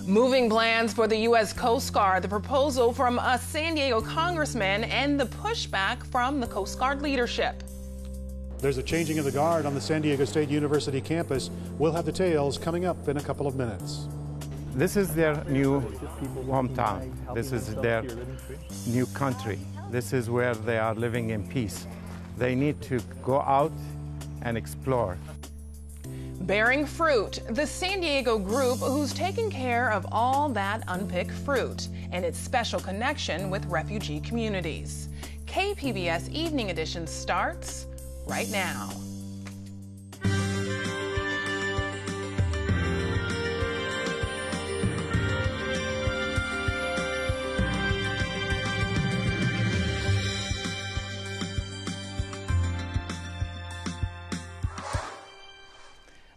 Moving plans for the U.S. Coast Guard, the proposal from a San Diego congressman, and the pushback from the Coast Guard leadership. There's a changing of the guard on the San Diego State University campus. We'll have details coming up in a couple of minutes. This is their new hometown. This is their new country. This is where they are living in peace. They need to go out and explore. Bearing fruit, the San Diego group who's taking care of all that unpicked fruit and its special connection with refugee communities. KPBS Evening Edition starts right now.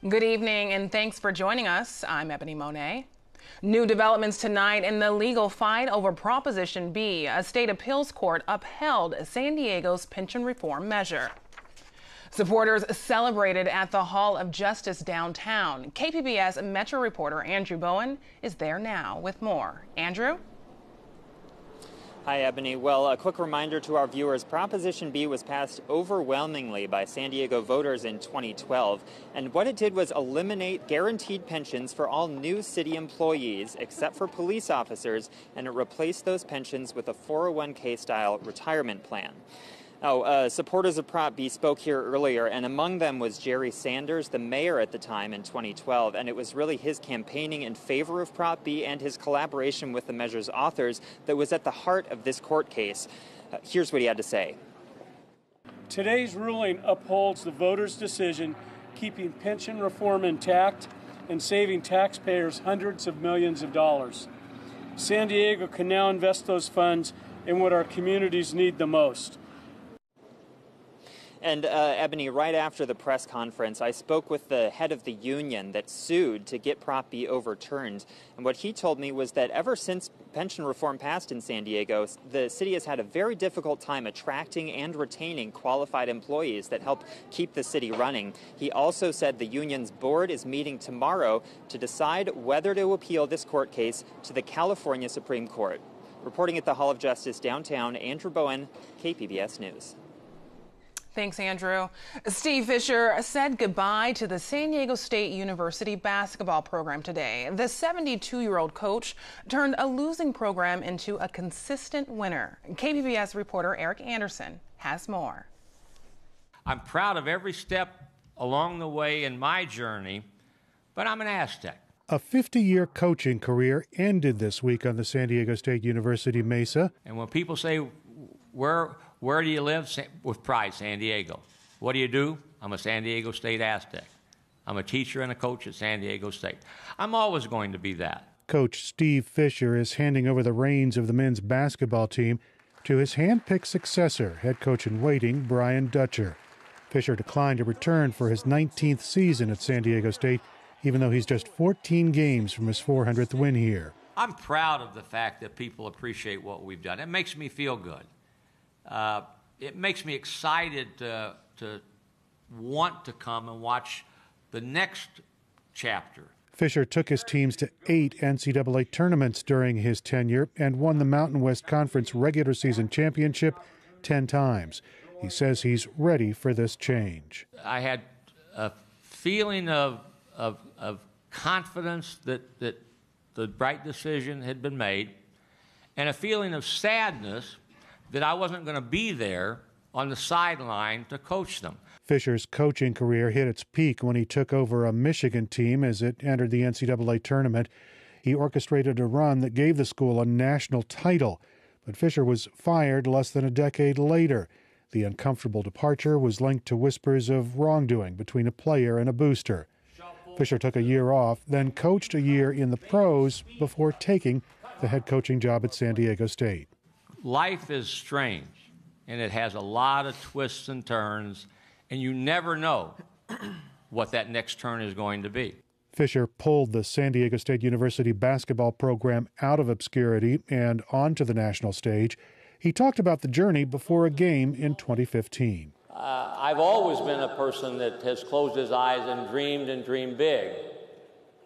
Good evening and thanks for joining us. I'm Ebony Monet. New developments tonight in the legal fight over Proposition B. A state appeals court upheld San Diego's pension reform measure. Supporters celebrated at the Hall of Justice downtown. KPBS Metro reporter Andrew Bowen is there now with more. Andrew? Hi, Ebony. Well, a quick reminder to our viewers, Proposition B was passed overwhelmingly by San Diego voters in 2012. And what it did was eliminate guaranteed pensions for all new city employees, except for police officers, and it replaced those pensions with a 401k-style retirement plan. Now, supporters of Prop B spoke here earlier, and among them was Jerry Sanders, the mayor at the time in 2012, and it was really his campaigning in favor of Prop B and his collaboration with the measure's authors that was at the heart of this court case. Here's what he had to say. Today's ruling upholds the voters' decision, keeping pension reform intact and saving taxpayers hundreds of millions of dollars. San Diego can now invest those funds in what our communities need the most. And Ebony, right after the press conference, I spoke with the head of the union that sued to get Prop B overturned. And what he told me was that ever since pension reform passed in San Diego, the city has had a very difficult time attracting and retaining qualified employees that help keep the city running. He also said the union's board is meeting tomorrow to decide whether to appeal this court case to the California Supreme Court. Reporting at the Hall of Justice downtown, Andrew Bowen, KPBS News. Thanks, Andrew. Steve Fisher said goodbye to the San Diego State University basketball program today. The 72-year-old coach turned a losing program into a consistent winner. KPBS reporter Eric Anderson has more. I'm proud of every step along the way in my journey, but I'm an Aztec. A 50-year coaching career ended this week on the San Diego State University Mesa. And when people say, where do you live? With pride, San Diego. What do? I'm a San Diego State Aztec. I'm a teacher and a coach at San Diego State. I'm always going to be that. Coach Steve Fisher is handing over the reins of the men's basketball team to his hand-picked successor, head coach in waiting, Brian Dutcher. Fisher declined to return for his 19th season at San Diego State, even though he's just 14 games from his 400th win here. I'm proud of the fact that people appreciate what we've done. It makes me feel good. It makes me excited to want to come and watch the next chapter. Fisher took his teams to 8 NCAA tournaments during his tenure and won the Mountain West Conference regular season championship 10 times. He says he's ready for this change. I had a feeling of confidence that the right decision had been made, and a feeling of sadness that I wasn't going to be there on the sideline to coach them. Fisher's coaching career hit its peak when he took over a Michigan team as it entered the NCAA tournament. He orchestrated a run that gave the school a national title, but Fisher was fired less than a decade later. The uncomfortable departure was linked to whispers of wrongdoing between a player and a booster. Fisher took a year off, then coached a year in the pros before taking the head coaching job at San Diego State. Life is strange, and it has a lot of twists and turns, and you never know what that next turn is going to be. Fisher pulled the San Diego State University basketball program out of obscurity and onto the national stage. He talked about the journey before a game in 2015. I've always been a person that has closed his eyes and dreamed big.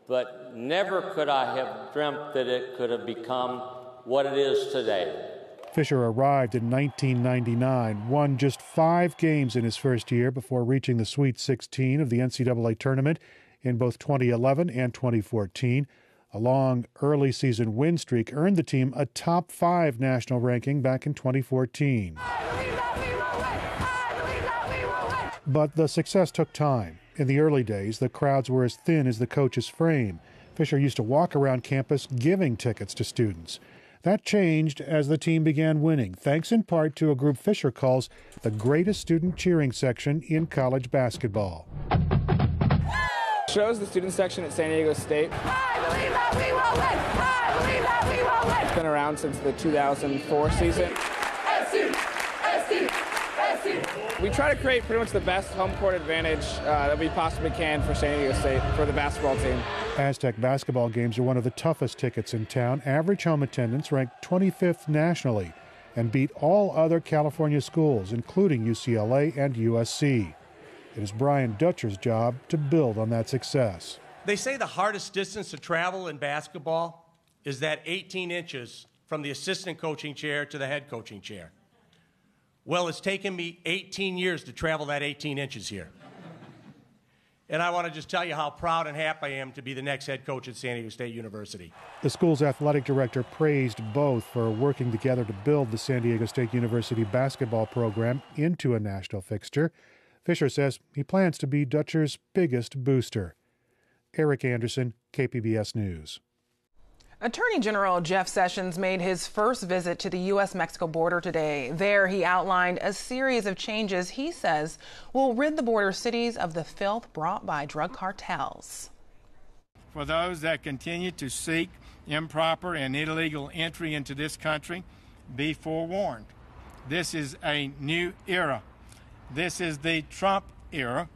but never could I have dreamt that it could have become what it is today. Fisher arrived in 1999, won just 5 games in his first year before reaching the Sweet 16 of the NCAA tournament in both 2011 and 2014. A long early season win streak earned the team a top 5 national ranking back in 2014. But the success took time. In the early days, the crowds were as thin as the coach's frame. Fisher used to walk around campus giving tickets to students. That changed as the team began winning, thanks in part to a group Fisher calls the greatest student cheering section in college basketball. Shows the student section at San Diego State. I believe that we will win! I believe that we will win! It's been around since the 2004 season. SDSU! SDSU! We try to create pretty much the best home court advantage that we possibly can for San Diego State, for the basketball team. Aztec basketball games are one of the toughest tickets in town. Average home attendance ranked 25th nationally and beat all other California schools, including UCLA and USC. It is Brian Dutcher's job to build on that success. They say the hardest distance to travel in basketball is that 18 inches from the assistant coaching chair to the head coaching chair. Well, it's taken me 18 years to travel that 18 inches here. And I want to just tell you how proud and happy I am to be the next head coach at San Diego State University. The school's athletic director praised both for working together to build the San Diego State University basketball program into a national fixture. Fisher says he plans to be Dutcher's biggest booster. Eric Anderson, KPBS News. Attorney General Jeff Sessions made his first visit to the U.S.-Mexico border today. There, he outlined a series of changes he says will rid the border cities of the filth brought by drug cartels. For those that continue to seek improper and illegal entry into this country, be forewarned. This is a new era. This is the Trump era.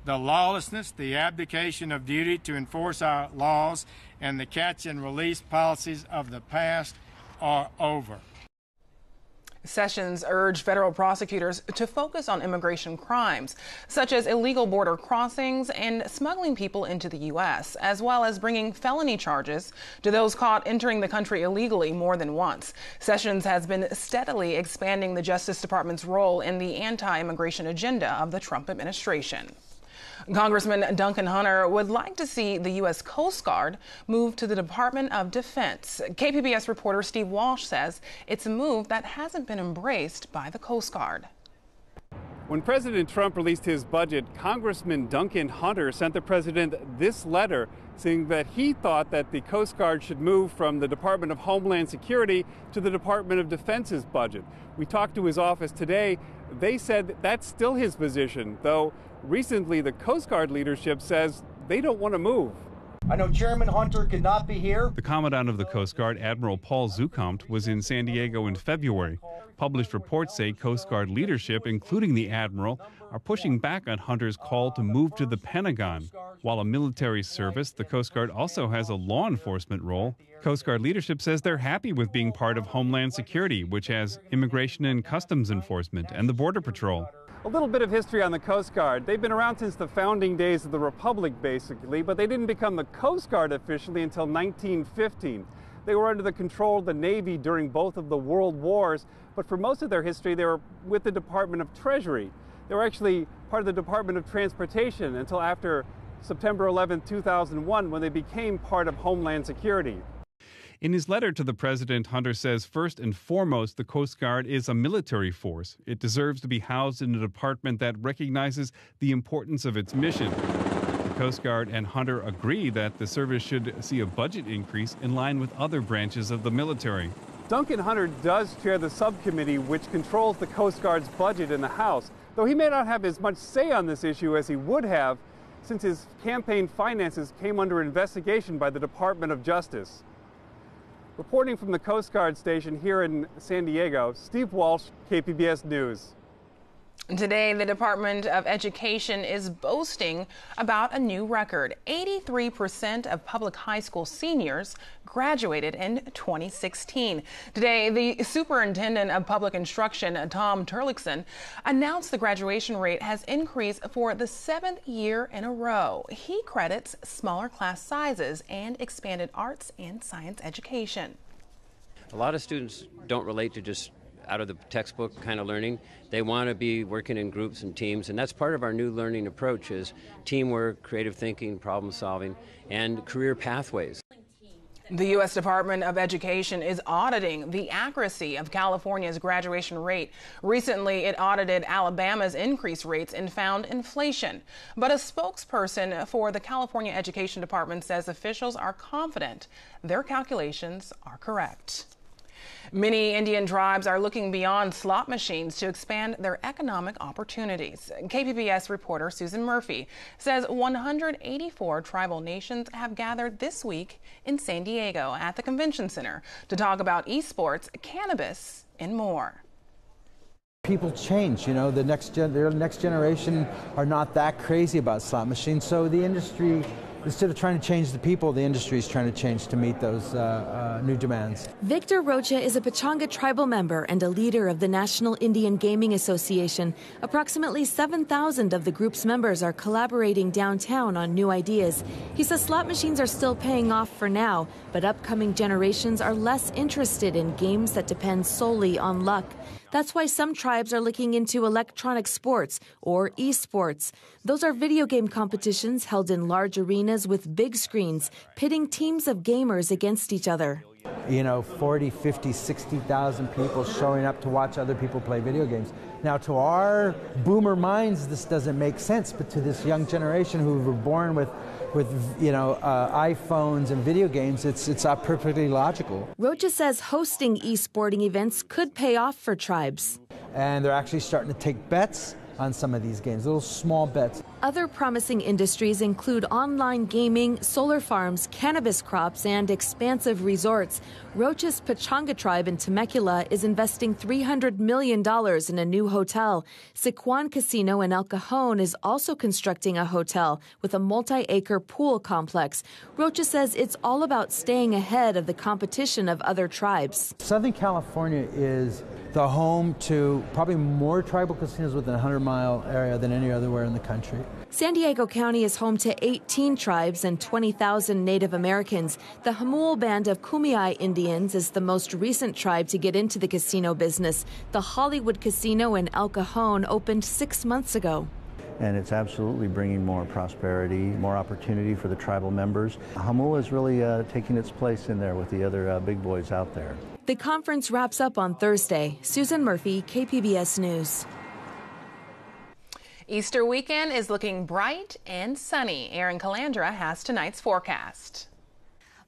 The lawlessness, the abdication of duty to enforce our laws, and the catch and release policies of the past are over. Sessions urged federal prosecutors to focus on immigration crimes, such as illegal border crossings and smuggling people into the U.S., as well as bringing felony charges to those caught entering the country illegally more than once. Sessions has been steadily expanding the Justice Department's role in the anti-immigration agenda of the Trump administration. Congressman Duncan Hunter would like to see the U.S. Coast Guard move to the Department of Defense. KPBS reporter Steve Walsh says it's a move that hasn't been embraced by the Coast Guard. When President Trump released his budget, Congressman Duncan Hunter sent the president this letter saying that he thought that the Coast Guard should move from the Department of Homeland Security to the Department of Defense's budget. We talked to his office today. They said that's still his position, though recently the Coast Guard leadership says they don't want to move. I know Chairman Hunter could not be here. The Commandant of the Coast Guard, Admiral Paul Zucompt, was in San Diego in February. Published reports say Coast Guard leadership, including the Admiral, are pushing back on Hunter's call to move to the Pentagon. While a military service, the Coast Guard also has a law enforcement role. Coast Guard leadership says they're happy with being part of Homeland Security, which has immigration and customs enforcement and the Border Patrol. A little bit of history on the Coast Guard. They've been around since the founding days of the Republic, basically, but they didn't become the Coast Guard officially until 1915. They were under the control of the Navy during both of the World Wars, but for most of their history, they were with the Department of Treasury. They were actually part of the Department of Transportation until after September 11, 2001, when they became part of Homeland Security. In his letter to the president, Hunter says first and foremost, the Coast Guard is a military force. It deserves to be housed in a department that recognizes the importance of its mission. The Coast Guard and Hunter agree that the service should see a budget increase in line with other branches of the military. Duncan Hunter does chair the subcommittee which controls the Coast Guard's budget in the House, though he may not have as much say on this issue as he would have since his campaign finances came under investigation by the Department of Justice. Reporting from the Coast Guard station here in San Diego, Steve Walsh, KPBS News. Today, the Department of Education is boasting about a new record. 83% of public high school seniors graduated in 2016. Today, the Superintendent of Public Instruction, Tom Turlickson, announced the graduation rate has increased for the 7th year in a row. He credits smaller class sizes and expanded arts and science education. A lot of students don't relate to just out of the textbook kind of learning. They want to be working in groups and teams, and that's part of our new learning approach is teamwork, creative thinking, problem solving, and career pathways. The U.S. Department of Education is auditing the accuracy of California's graduation rate. Recently, it audited Alabama's increased rates and found inflation. But a spokesperson for the California Education Department says officials are confident their calculations are correct. Many Indian tribes are looking beyond slot machines to expand their economic opportunities. KPBS reporter Susan Murphy says 184 tribal nations have gathered this week in San Diego at the Convention Center to talk about esports, cannabis, and more. People change, you know, the next generation are not that crazy about slot machines, so the industry, instead of trying to change the people, the industry is trying to change to meet those new demands. Victor Rocha is a Pechanga tribal member and a leader of the National Indian Gaming Association. Approximately 7,000 of the group's members are collaborating downtown on new ideas. He says slot machines are still paying off for now, but upcoming generations are less interested in games that depend solely on luck. That's why some tribes are looking into electronic sports, or esports. Those are video game competitions held in large arenas with big screens, pitting teams of gamers against each other. You know, 40, 50, 60,000 people showing up to watch other people play video games. Now, to our boomer minds, this doesn't make sense, but to this young generation who were born with iPhones and video games, it's perfectly logical. Rocha says hosting esporting events could pay off for tribes. And they're actually starting to take bets on some of these games, little small bets. Other promising industries include online gaming, solar farms, cannabis crops, and expansive resorts. Rocha's Pechanga tribe in Temecula is investing $300 million in a new hotel. Siquan Casino in El Cajon is also constructing a hotel with a multi-acre pool complex. Rocha says it's all about staying ahead of the competition of other tribes. Southern California is the home to probably more tribal casinos within a 100-mile area than any other in the country. San Diego County is home to 18 tribes and 20,000 Native Americans. The Hamul Band of Kumeyaay Indians is the most recent tribe to get into the casino business. The Hollywood Casino in El Cajon opened 6 months ago. And it's absolutely bringing more prosperity, more opportunity for the tribal members. Hamul is really taking its place in there with the other big boys out there. The conference wraps up on Thursday. Susan Murphy, KPBS News. Easter weekend is looking bright and sunny. Erin Calandra has tonight's forecast.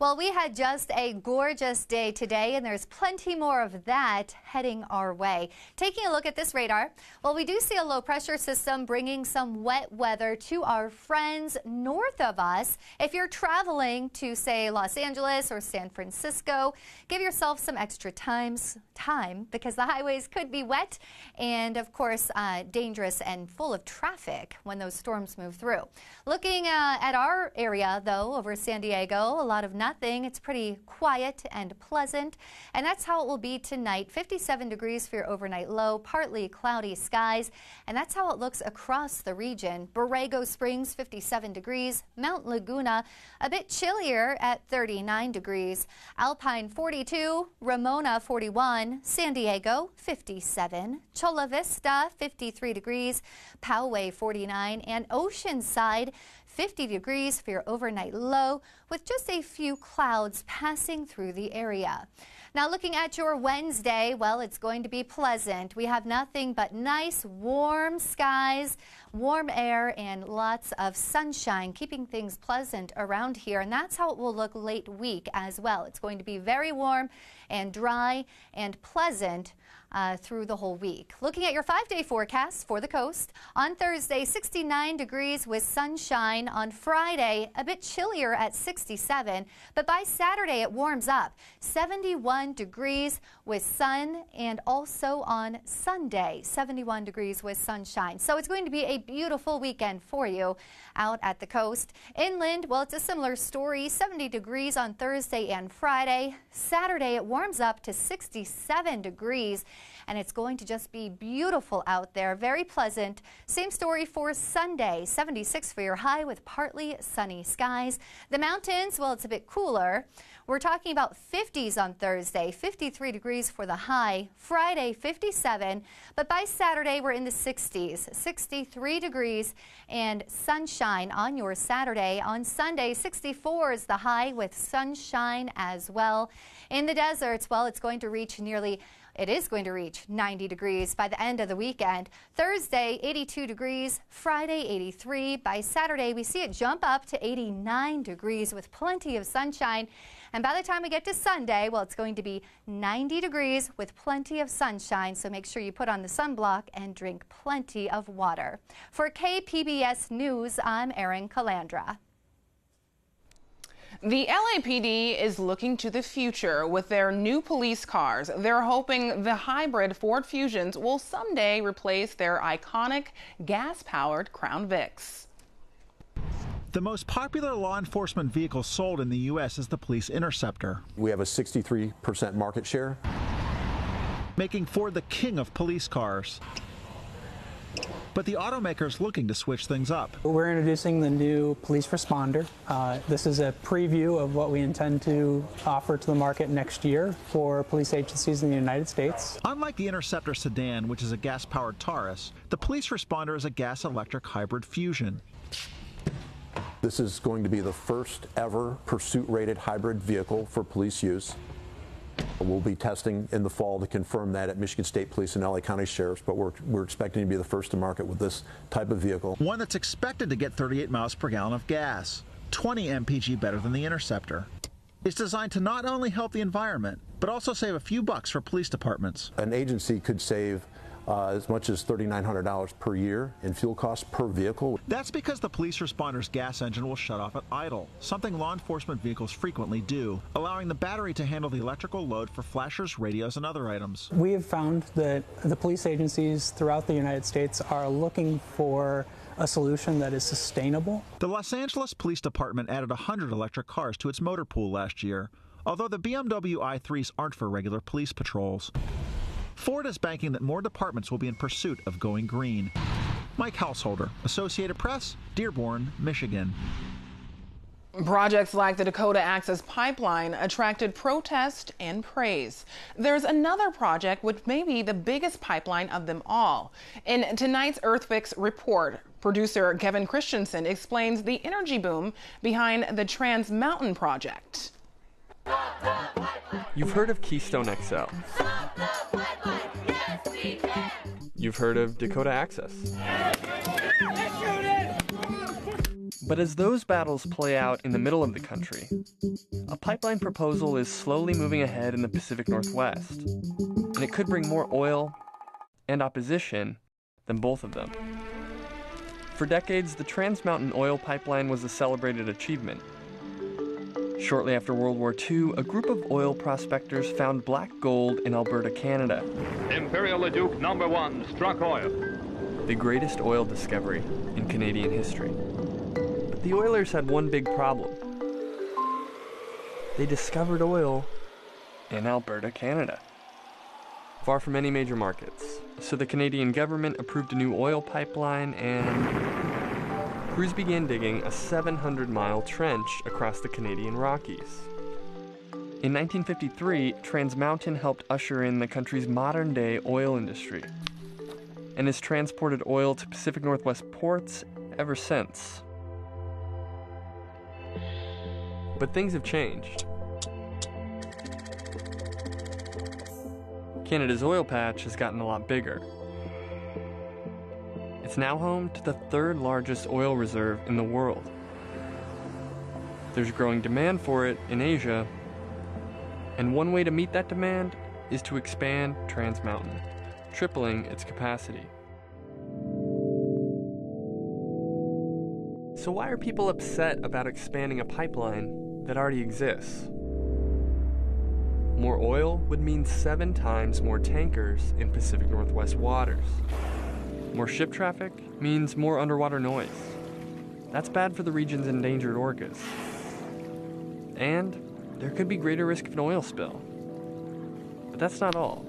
Well, we had just a gorgeous day today, and there's plenty more of that heading our way. Taking a look at this radar, well, we do see a low-pressure system bringing some wet weather to our friends north of us. If you're traveling to, say, Los Angeles or San Francisco, give yourself some extra time because the highways could be wet and, of course, dangerous and full of traffic when those storms move through. Looking at our area, though, over San Diego, a lot of nothing. It's pretty quiet and pleasant, and that's how it will be tonight. 57 degrees for your overnight low, partly cloudy skies, and that's how it looks across the region. Borrego Springs, 57 degrees. Mount Laguna, a bit chillier at 39 degrees. Alpine, 42. Ramona, 41. San Diego, 57. Chula Vista, 53 degrees. Poway, 49. And Oceanside, 50 degrees for your overnight low, with just a few clouds passing through the area. Now looking at your Wednesday, well, it's going to be pleasant. We have nothing but nice warm skies, warm air, and lots of sunshine, keeping things pleasant around here. And that's how it will look late week as well. It's going to be very warm and dry and pleasant through the whole week. Looking at your 5-day forecast for the coast, on Thursday, 69 degrees with sunshine. On Friday, a bit chillier at 60. 67. But by Saturday, it warms up. 71 degrees with sun, and also on Sunday, 71 degrees with sunshine. So it's going to be a beautiful weekend for you out at the coast. Inland, well, it's a similar story. 70 degrees on Thursday and Friday. Saturday, it warms up to 67 degrees. And it's going to just be beautiful out there, very pleasant. Same story for Sunday, 76 for your high with partly sunny skies. The mountains, well, it's a bit cooler. We're talking about 50s on Thursday, 53 degrees for the high. Friday, 57, but by Saturday, we're in the 60s, 63 degrees and sunshine on your Saturday. On Sunday, 64 is the high with sunshine as well. In the deserts, well, it's going to reach it is going to reach 90 degrees by the end of the weekend. Thursday, 82 degrees. Friday, 83. By Saturday, we see it jump up to 89 degrees with plenty of sunshine. And by the time we get to Sunday, well, it's going to be 90 degrees with plenty of sunshine. So make sure you put on the sunblock and drink plenty of water. For KPBS News, I'm Erin Calandra. The LAPD is looking to the future with their new police cars. They're hoping the hybrid Ford Fusions will someday replace their iconic gas-powered Crown Vics. The most popular law enforcement vehicle sold in the U.S. is the Police Interceptor. We have a 63% market share, making Ford the king of police cars. But the automaker's looking to switch things up. We're introducing the new Police Responder. This is a preview of what we intend to offer to the market next year for police agencies in the United States. Unlike the Interceptor sedan, which is a gas-powered Taurus, the Police Responder is a gas-electric hybrid fusion. This is going to be the first ever pursuit-rated hybrid vehicle for police use. We'll be testing in the fall to confirm that at Michigan State Police and LA County Sheriff's, but we're expecting to be the first to market with this type of vehicle. One that's expected to get 38 miles per gallon of gas, 20 mpg better than the Interceptor. It's designed to not only help the environment, but also save a few bucks for police departments. An agency could save as much as $3,900 per year in fuel costs per vehicle. That's because the Police Responder's gas engine will shut off at idle, something law enforcement vehicles frequently do, allowing the battery to handle the electrical load for flashers, radios, and other items. We have found that the police agencies throughout the United States are looking for a solution that is sustainable. The Los Angeles Police Department added 100 electric cars to its motor pool last year, although the BMW i3s aren't for regular police patrols. Ford is banking that more departments will be in pursuit of going green. Mike Householder, Associated Press, Dearborn, Michigan. Projects like the Dakota Access Pipeline attracted protest and praise. There's another project which may be the biggest pipeline of them all. In tonight's EarthFix report, producer Kevin Christensen explains the energy boom behind the Trans Mountain project. You've heard of Keystone XL. You've heard of Dakota Access. But as those battles play out in the middle of the country, a pipeline proposal is slowly moving ahead in the Pacific Northwest, and it could bring more oil and opposition than both of them. For decades, the Trans Mountain Oil Pipeline was a celebrated achievement. Shortly after World War II, a group of oil prospectors found black gold in Alberta, Canada. Imperial Leduc number 1 struck oil. The greatest oil discovery in Canadian history. But the oilers had one big problem. They discovered oil in Alberta, Canada, far from any major markets. So the Canadian government approved a new oil pipeline, and crews began digging a 700-mile trench across the Canadian Rockies. In 1953, Trans Mountain helped usher in the country's modern-day oil industry, and has transported oil to Pacific Northwest ports ever since. But things have changed. Canada's oil patch has gotten a lot bigger. It's now home to the third largest oil reserve in the world. There's growing demand for it in Asia, and one way to meet that demand is to expand Trans Mountain, tripling its capacity. So why are people upset about expanding a pipeline that already exists. More oil would mean 7 times more tankers in Pacific Northwest waters. More ship traffic means more underwater noise. That's bad for the region's endangered orcas. And there could be greater risk of an oil spill. But that's not all.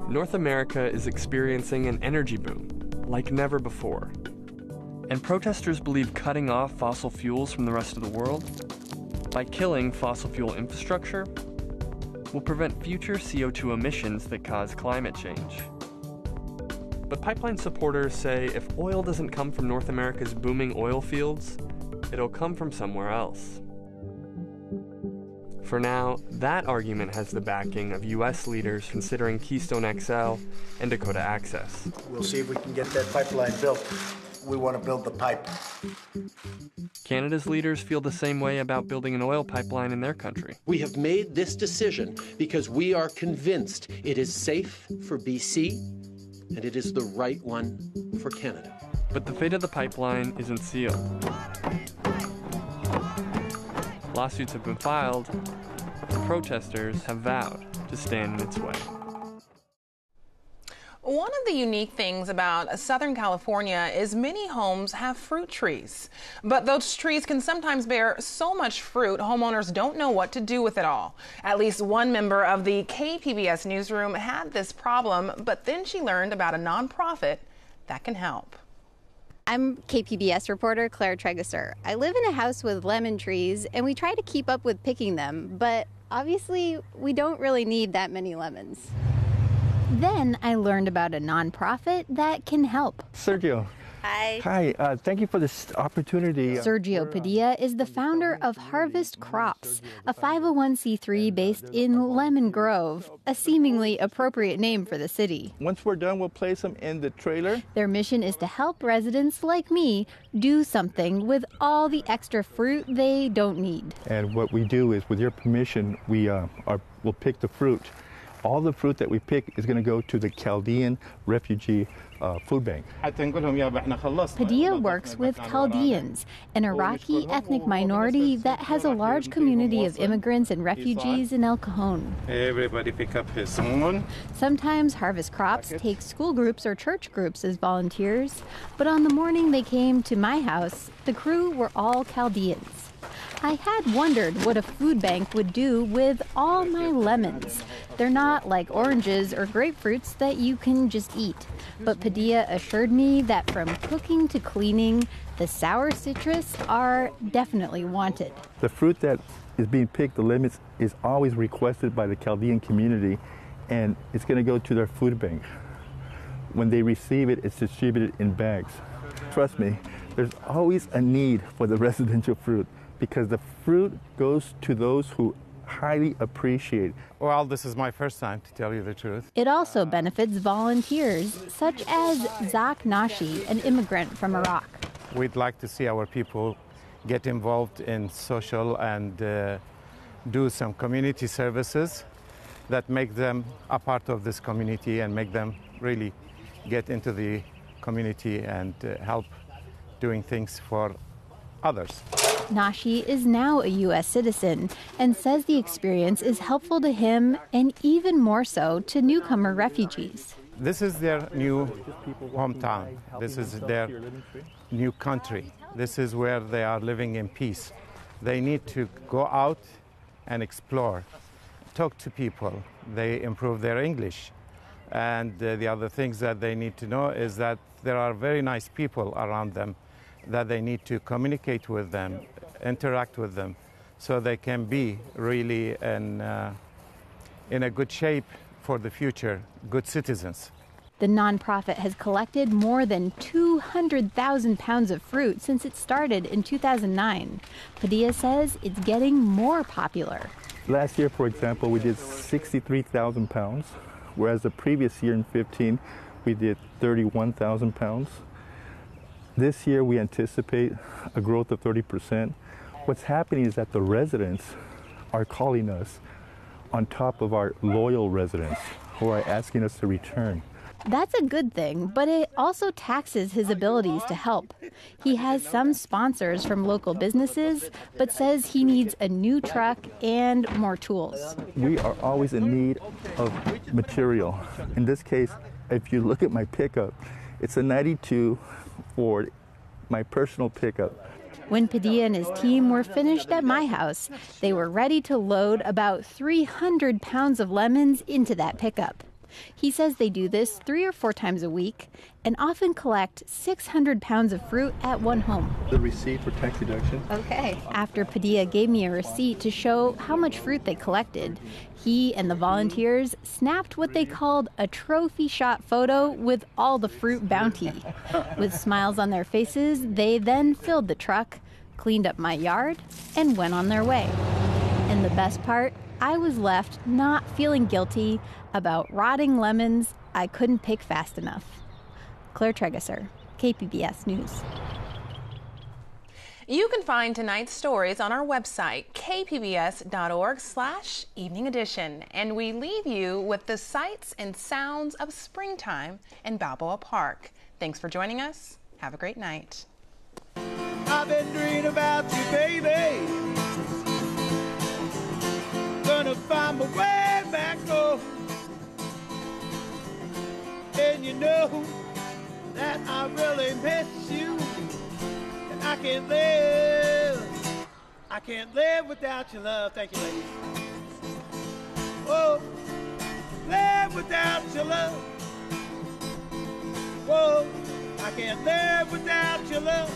North America is experiencing an energy boom like never before. And protesters believe cutting off fossil fuels from the rest of the world, by killing fossil fuel infrastructure, will prevent future CO2 emissions that cause climate change. But pipeline supporters say if oil doesn't come from North America's booming oil fields, it'll come from somewhere else. For now, that argument has the backing of U.S. leaders considering Keystone XL and Dakota Access. We'll see if we can get that pipeline built. We want to build the pipe. Canada's leaders feel the same way about building an oil pipeline in their country. We have made this decision because we are convinced it is safe for BC and it is the right one for Canada. But the fate of the pipeline isn't sealed. Lawsuits have been filed, and protesters have vowed to stand in its way. One of the unique things about Southern California is many homes have fruit trees. But those trees can sometimes bear so much fruit, homeowners don't know what to do with it all. At least one member of the KPBS newsroom had this problem, but then she learned about a nonprofit that can help. I'm KPBS reporter Claire Tregesser. I live in a house with lemon trees, and we try to keep up with picking them, but obviously we don't really need that many lemons. Then I learned about a nonprofit that can help. Sergio. Hi. Hi, thank you for this opportunity. Sergio Padilla is the founder of Harvest Crops, a 501c3 based in Lemon Grove, a seemingly appropriate name for the city. Once we're done, we'll place them in the trailer. Their mission is to help residents like me do something with all the extra fruit they don't need. And what we do is, with your permission, we'll pick the fruit. All the fruit that we pick is going to go to the Chaldean refugee food bank. Padilla works with Chaldeans, an Iraqi ethnic minority that has a large community of immigrants and refugees in El Cajon. Everybody pick up his own. Sometimes Harvest Crops takes school groups or church groups as volunteers, but on the morning they came to my house, the crew were all Chaldeans. I had wondered what a food bank would do with all my lemons. They're not like oranges or grapefruits that you can just eat. But Padilla assured me that from cooking to cleaning, the sour citrus are definitely wanted. The fruit that is being picked, the lemons, is always requested by the Chaldean community, and it's going to go to their food bank. When they receive it, it's distributed in bags. Trust me, there's always a need for the residential fruit, because the fruit goes to those who highly appreciate. Well, this is my first time, to tell you the truth. It also benefits volunteers, such as Zak Nashi, an immigrant from Iraq. We'd like to see our people get involved in social and do some community services that make them a part of this community and make them really get into the community and help doing things for others. Nashi is now a U.S. citizen and says the experience is helpful to him and even more so to newcomer refugees. This is their new hometown. This is their new country. This is where they are living in peace. They need to go out and explore, talk to people. They improve their English. And the other things that they need to know is that there are very nice people around them, that they need to communicate with them, interact with them, so they can be really in a good shape for the future, good citizens. The nonprofit has collected more than 200,000 pounds of fruit since it started in 2009. Padilla says it's getting more popular. Last year, for example, we did 63,000 pounds, whereas the previous year in 15, we did 31,000 pounds. This year, we anticipate a growth of 30%. What's happening is that the residents are calling us on top of our loyal residents who are asking us to return. That's a good thing, but it also taxes his abilities to help. He has some sponsors from local businesses, but says he needs a new truck and more tools. We are always in need of material. In this case, if you look at my pickup, it's a 92 Ford, my personal pickup. When Padilla and his team were finished at my house, they were ready to load about 300 pounds of lemons into that pickup. He says they do this 3 or 4 times a week and often collect 600 pounds of fruit at one home. The receipt for tax deduction. Okay. After Padilla gave me a receipt to show how much fruit they collected, he and the volunteers snapped what they called a trophy shot photo with all the fruit bounty. With smiles on their faces, they then filled the truck, cleaned up my yard, and went on their way. And the best part, I was left not feeling guilty about rotting lemons I couldn't pick fast enough. Claire Tregesser, KPBS News. You can find tonight's stories on our website, kpbs.org/evening edition. And we leave you with the sights and sounds of springtime in Balboa Park. Thanks for joining us. Have a great night. I've been dreaming about you, baby. Gonna find my way back home. And you know that I really miss you. And I can't live without your love. Thank you, ladies. Oh, live without your love. Whoa, I can't live without your love.